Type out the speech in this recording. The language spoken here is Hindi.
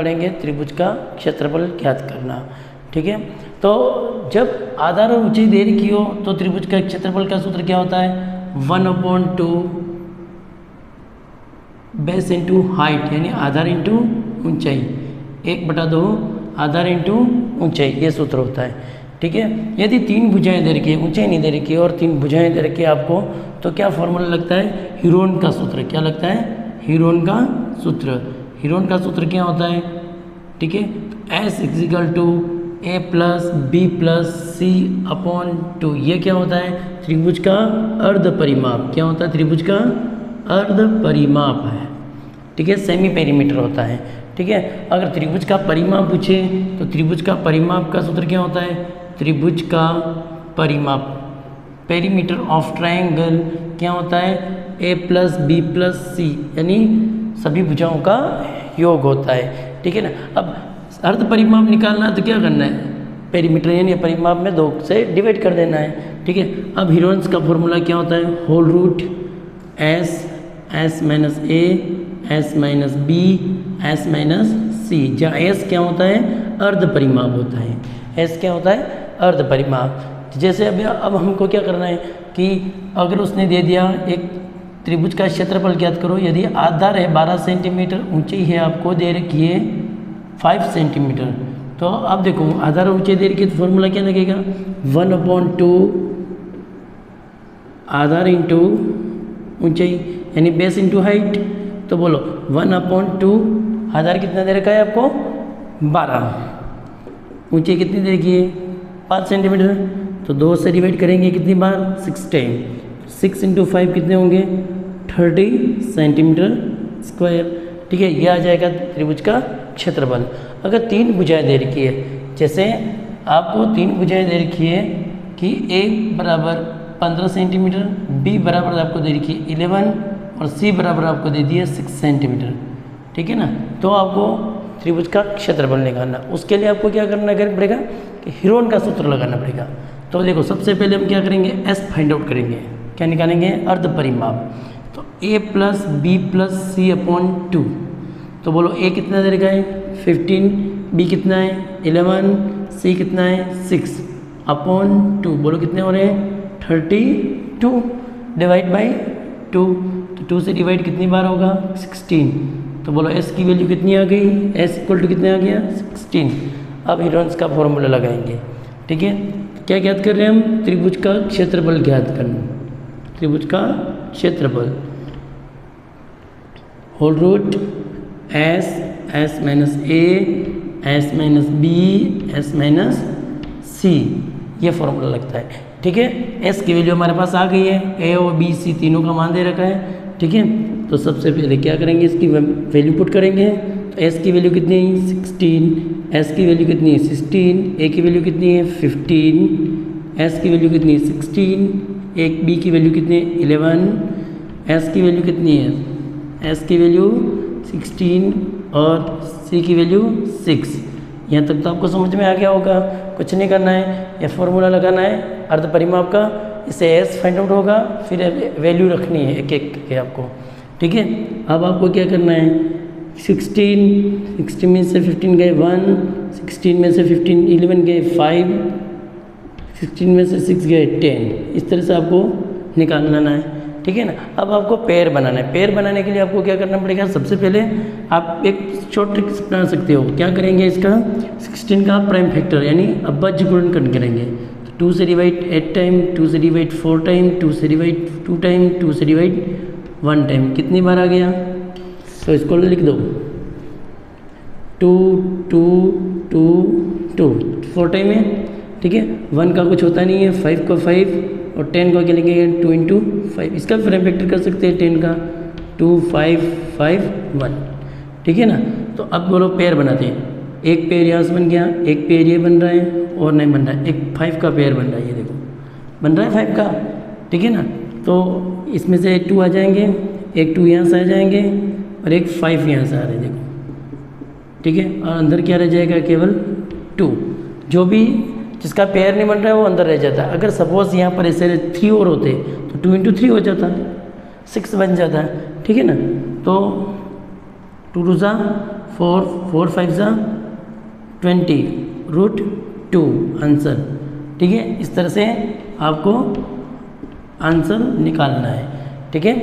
पढ़ेंगे त्रिभुज का क्षेत्रफल ज्ञात करना। ठीक है, तो जब आधार और ऊंचाई दे रखी हो तो त्रिभुज का क्षेत्रफल का सूत्र क्या होता है, 1/2 बेस इंटू हाइट, यानी आधार इंटू ऊंचाई, 1/2 आधार इंटू ऊंचाई, ये सूत्र होता है। ठीक है, यदि 3 भुजाएं दे रखी है, ऊंचाई नहीं दे रखी है और 3 भुजाएं दे रखी है आपको, तो क्या फॉर्मूला लगता है, हीरोन का सूत्र। क्या लगता है, हीरोन का सूत्र। हीरोन का सूत्र क्या होता है, ठीक है, S = A + B + C / 2। ये क्या होता है, त्रिभुज का अर्ध परिमाप। क्या होता है, त्रिभुज का अर्ध परिमाप है। ठीक है, सेमी पेरीमीटर होता है। ठीक है, अगर त्रिभुज का परिमाप पूछे तो त्रिभुज का परिमाप का सूत्र क्या होता है, त्रिभुज का परिमाप, पेरीमीटर ऑफ ट्रायंगल क्या होता है, A + B + C, यानी सभी भुजाओं का योग होता है। ठीक है ना। अब अर्ध परिमाप निकालना है तो क्या करना है, पेरीमीटर यानी परिमाप में 2 से डिवाइड कर देना है। ठीक है, अब हीरोन्स का फॉर्मूला क्या होता है, whole root S S - A S - B S - C, जहाँ S क्या होता है, अर्ध परिमाप होता है। S क्या होता है, अर्ध परिमाप। जैसे अब हमको क्या करना है कि अगर उसने दे दिया एक त्रिभुज का क्षेत्रफल ज्ञात करो, यदि आधार है 12 सेंटीमीटर, ऊंचाई है आपको दे रखी है 5 सेंटीमीटर, तो अब देखो आधार और ऊंचाई दे रखी है तो फॉर्मूला क्या लगेगा, 1/2 आधार इंटू ऊंचाई, यानी बेस इंटू हाइट। तो बोलो 1/2 आधार कितना दे रखा है आपको, 12, ऊंचाई कितनी दे रखी है 5 सेंटीमीटर, तो 2 से डिवाइड करेंगे कितनी बार, 6 टाइम, 6 × 5 कितने होंगे, 30 सेंटीमीटर स्क्वायर। ठीक है, ये आ जाएगा त्रिभुज का क्षेत्रफल। अगर 3 भुजाएं दे रखी है, जैसे आपको 3 भुजाएं दे रखी है कि A = 15 सेंटीमीटर, B बराबर आपको दे रखी है 11 और C बराबर आपको दे दी है 6 सेंटीमीटर। ठीक है ना, तो आपको त्रिभुज का क्षेत्रफल निकालना, उसके लिए आपको क्या करना पड़ेगा कि हीरोन का सूत्र लगाना पड़ेगा। तो देखो सबसे पहले हम क्या करेंगे, S फाइंड आउट करेंगे, क्या निकालेंगे, अर्ध परिमाप। तो A + B + C / 2, तो बोलो A कितना दे रखा है 15, B कितना है 11, C कितना है 6 / 2, बोलो कितने हो रहे हैं 32 डिवाइड बाई 2, तो 2 से डिवाइड कितनी बार होगा 16, तो बोलो S की वैल्यू कितनी आ गई, S = कितने आ गया 16। अब हीरोन्स का फॉर्मूला लगाएंगे। ठीक है, क्या ज्ञात कर रहे हैं हम, त्रिभुज का क्षेत्रफल ज्ञात करना, त्रिभुज का क्षेत्रफल, whole root S S - A S - B S - C, ये फॉर्मूला लगता है। ठीक है, S की वैल्यू हमारे पास आ गई है, A और B C तीनों का मान दे रखा है। ठीक है, तो सबसे पहले क्या करेंगे, इसकी वैल्यू पुट करेंगे। तो S की वैल्यू कितनी है 16, S की वैल्यू कितनी है 16, A की वैल्यू कितनी है 15, S की वैल्यू कितनी है 16, एक B की वैल्यू कितनी है 11, S की वैल्यू कितनी है, S की वैल्यू 16 और C की वैल्यू 6। यहाँ तक तो आपको समझ में आ गया होगा, कुछ नहीं करना है, यह फॉर्मूला लगाना है अर्ध परिमाप का, इसे S फाइंड आउट होगा, फिर वैल्यू रखनी है एक एक करके आपको। ठीक है, अब आपको क्या करना है, 16 में से 15 गए 1, 16 में से 11 गए 5, 16 में से 6 गए 10, इस तरह से आपको निकालना है। ठीक है ना, अब आपको पेयर बनाना है। पेयर बनाने के लिए आपको क्या करना पड़ेगा, सबसे पहले आप एक शॉर्ट ट्रिक बना सकते हो। क्या करेंगे, इसका 16 का प्राइम फैक्टर यानी अभाज्य गुणनखंड करेंगे। तो 2 से डिवाइड 8 टाइम, 2 से डिवाइड 4 टाइम, 2 से डिवाइड 2 टाइम, 2 से डिवाइड 1 टाइम, कितनी बार आ गया, तो इसको लिख दो 2 2 2 2 4 टाइम है। ठीक है, 1 का कुछ होता नहीं है, 5 का 5 और 10 को क्या लिखेंगे 2 × 5, इसका भी प्राइम फैक्टर कर सकते हैं 10 का 2 5 5 1। ठीक है ना, तो अब बोलो पेयर बनाते हैं। एक पेयर यहाँ से बन गया, एक पेयर ये बन रहा है और नहीं बन रहा है, एक 5 का पेयर बन रहा है, ये देखो बन रहा है 5 का। ठीक है ना, तो इसमें से 2 आ जाएंगे, एक 2 यहाँ से आ जाएंगे और एक 5 यहाँ से आ रहे हैं, देखो। ठीक है, और अंदर क्या रह जाएगा, केवल 2, जो भी जिसका पेयर नहीं बन रहा है वो अंदर रह जाता है। अगर सपोज यहाँ पर ऐसे 3 और होते तो 2 × 3 हो जाता, 6 बन जाता है। ठीक है ना, तो 2 × 2 = 4 5 ज़ा 20 √2 आंसर। ठीक है, इस तरह से आपको आंसर निकालना है। ठीक है।